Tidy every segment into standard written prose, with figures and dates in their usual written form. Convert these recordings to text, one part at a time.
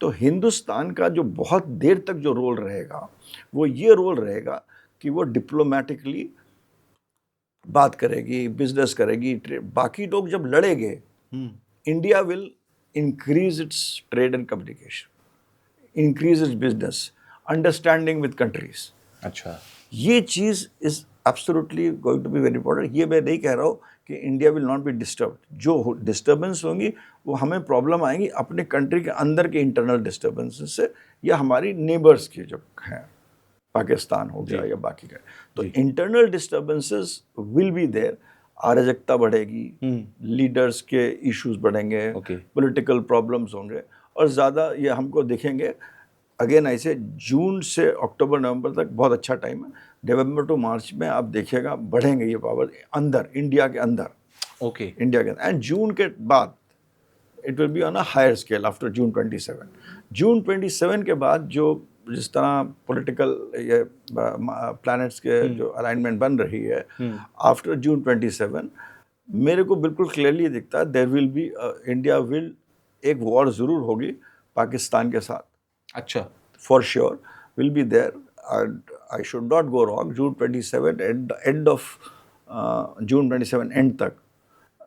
तो हिंदुस्तान का जो बहुत देर तक जो रोल रहेगा वो ये रोल रहेगा कि वो डिप्लोमेटिकली बात करेगी, बिजनेस करेगी, बाकी लोग जब लड़ेंगे, India will increase its trade and communication, increase its business, understanding with countries. अच्छा, ये चीज़ is absolutely going to be very important. ये मैं नहीं कह रहा हूँ कि India will not be disturb, जो डिस्टर्बेंस होंगी वो हमें प्रॉब्लम आएंगी अपने कंट्री के अंदर के इंटरनल डिस्टर्बेंसेस से, या हमारी नेबर्स के जो हैं, पाकिस्तान हो गया या बाकी का। तो internal disturbances will be there, अराजकता बढ़ेगी, लीडर्स के इश्यूज बढ़ेंगे, पॉलिटिकल प्रॉब्लम्स होंगे, और ज़्यादा ये हमको दिखेंगे। अगेन ऐसे जून से अक्टूबर नवंबर तक बहुत अच्छा टाइम है, नवंबर टू मार्च में आप देखिएगा बढ़ेंगे ये पावर अंदर, इंडिया के अंदर, इंडिया के अंदर। एंड जून के बाद it will be on a higher scale after June 27। जून 27 के बाद जो जिस तरह पॉलिटिकल ये प्लैनेट्स के जो अलाइनमेंट बन रही है आफ्टर जून 27, मेरे को बिल्कुल क्लियरली दिखता है there will be, India will, एक वॉर ज़रूर होगी पाकिस्तान के साथ। अच्छा, for sure will be there, I should not go wrong. जून 27 एंड ऑफ जून 27 एंड तक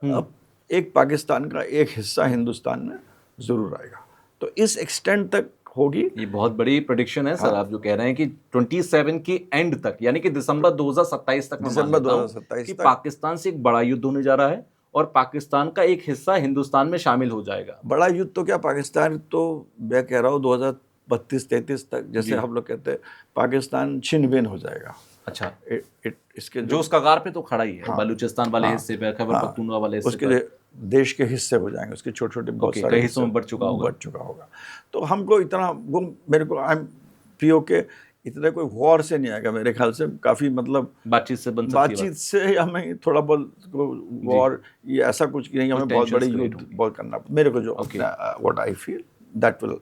अब एक पाकिस्तान का एक हिस्सा हिंदुस्तान में ज़रूर आएगा। तो इस एक्सटेंट तक होगी। ये बहुत बड़ी प्रेडिक्शन है सर, आप जो कह रहे हैं कि 27 की एंड तक, यानी कि दिसंबर 2027 तक, दिसंबर 2027 कि तक पाकिस्तान से एक बड़ा युद्ध होने जा रहा है और पाकिस्तान का एक हिस्सा हिंदुस्तान में शामिल हो जाएगा। बड़ा युद्ध तो क्या, पाकिस्तान तो मैं कह रहा हूँ 2032-33 तक, जैसे हम लोग कहते हैं, पाकिस्तान छिन भिन हो जाएगा। अच्छा, इसके जो उस कगार पे तो खड़ा ही है, हाँ, बलूचिस्तान वाले हाँ, हिस्से पे, खैबर पख्तूनख्वा वाले हिस्से उसके पे, देश के हिस्से हो जाएंगे, उसके छोटे छोटे बहुत सारे कई हिस्सों में बढ़ चुका होगा। तो हमको इतना वो, मेरे को आई एम पीओ के इतने कोई वॉर से नहीं आएगा मेरे ख्याल से, काफ़ी मतलब बातचीत से बन सकती है, बातचीत से हमें थोड़ा बहुत वॉर, ये ऐसा कुछ नहीं, हमें बहुत बड़े युद्ध बहुत करना, मेरे को जो what I feel that will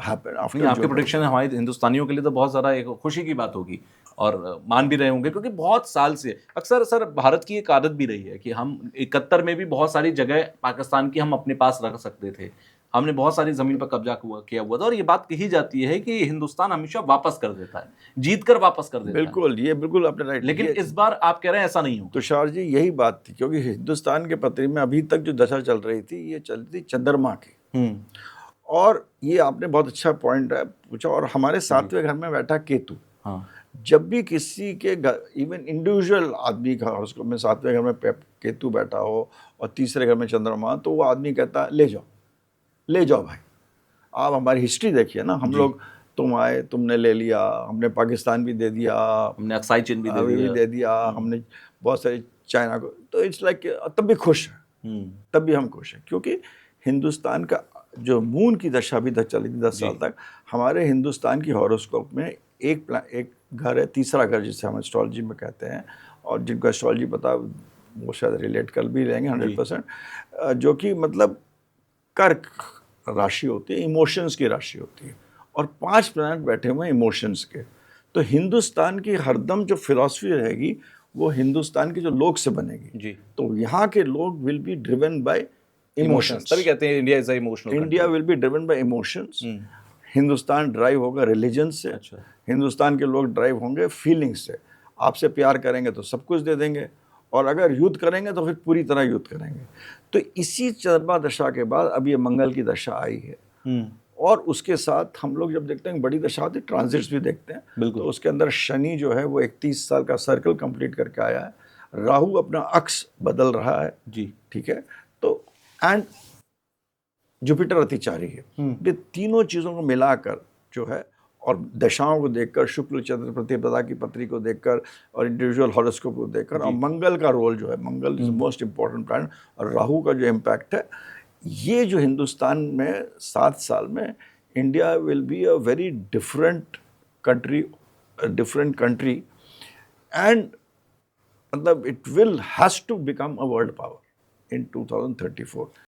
happen after. आपके प्रेडिक्शन हमारे हिंदुस्तानियों के लिए तो बहुत ज़्यादा एक खुशी की बात होगी, और मान भी रहे होंगे, क्योंकि बहुत साल से अक्सर सर भारत की एक आदत भी रही है कि हम 71 में भी बहुत सारी जगह पाकिस्तान की हम अपने पास रख सकते थे, हमने बहुत सारी ज़मीन पर कब्जा किया हुआ था, और ये बात कही जाती है कि हिंदुस्तान हमेशा वापस कर देता है, जीत कर वापस कर देता है। बिल्कुल, ये बिल्कुल आपने राइट। लेकिन इस बार आप कह रहे हैं ऐसा नहीं हो। तुषार जी, यही बात थी, क्योंकि हिंदुस्तान के पत्री में अभी तक जो दशा चल रही थी, ये चल रही थी चंद्रमा की। और ये आपने बहुत अच्छा पॉइंट पूछा, और हमारे सातवें घर में बैठा केतु। जब भी किसी के इवन इंडिविजुअल आदमी का हॉरोस्कोप में सातवें घर में केतु बैठा हो और तीसरे घर में चंद्रमा, तो वो आदमी कहता ले जाओ भाई। आप हमारी हिस्ट्री देखिए ना, हम लोग, तुम आए, तुमने ले लिया, हमने पाकिस्तान भी दे दिया, हमने अक्साई चीन भी दे दिया, हमने बहुत सारे चाइना को, तो इट्स लाइक तब भी खुश है, तब भी हम खुश हैं, क्योंकि हिंदुस्तान का जो मून की दशा अभी तक चली थी 10 साल तक, हमारे हिंदुस्तान की हॉरोस्कोप में एक घर है, तीसरा घर जिसे हम एस्ट्रोलॉजी में कहते हैं, और जिनको एस्ट्रोलॉजी पता वो शायद रिलेट कर भी लेंगे 100%, जो कि मतलब कर्क राशि होती है, इमोशंस की राशि होती है, और 5 प्लैनेट बैठे हुए हैं इमोशंस के। तो हिंदुस्तान की हरदम जो फिलॉसफी रहेगी वो हिंदुस्तान के जो लोग से बनेगी जी। तो यहाँ के लोग will be driven by emotions, तभी कहते हैं India is a emotional, India will be driven by emotions. Hindustan drive होगा रिलीजन से। अच्छा। हिंदुस्तान के लोग ड्राइव होंगे फीलिंग्स से। आपसे प्यार करेंगे तो सब कुछ दे देंगे, और अगर युद्ध करेंगे तो फिर पूरी तरह युद्ध करेंगे। तो इसी चंद्रमा दशा के बाद अब ये मंगल की दशा आई है, और उसके साथ हम लोग जब देखते हैं बड़ी दशा होती है, ट्रांजिट्स भी देखते हैं, तो उसके अंदर शनि जो है वो 31 साल का सर्कल कंप्लीट करके आया है, राहु अपना अक्ष बदल रहा है जी, ठीक है, तो एंड जुपिटर अतिचारी है। ये तीनों चीज़ों को मिलाकर जो है, और दशाओं को देखकर, शुक्ल चंद्र प्रतिपदा की पत्री को देखकर, और इंडिविजुअल हॉरोस्कोप को देखकर, और मंगल का रोल जो है, मंगल इज मोस्ट इंपॉर्टेंट प्लैनेट, और राहु का जो इम्पैक्ट है, ये जो हिंदुस्तान में 7 साल में India will be a very different country, and मतलब it will has to become a world power in 2034।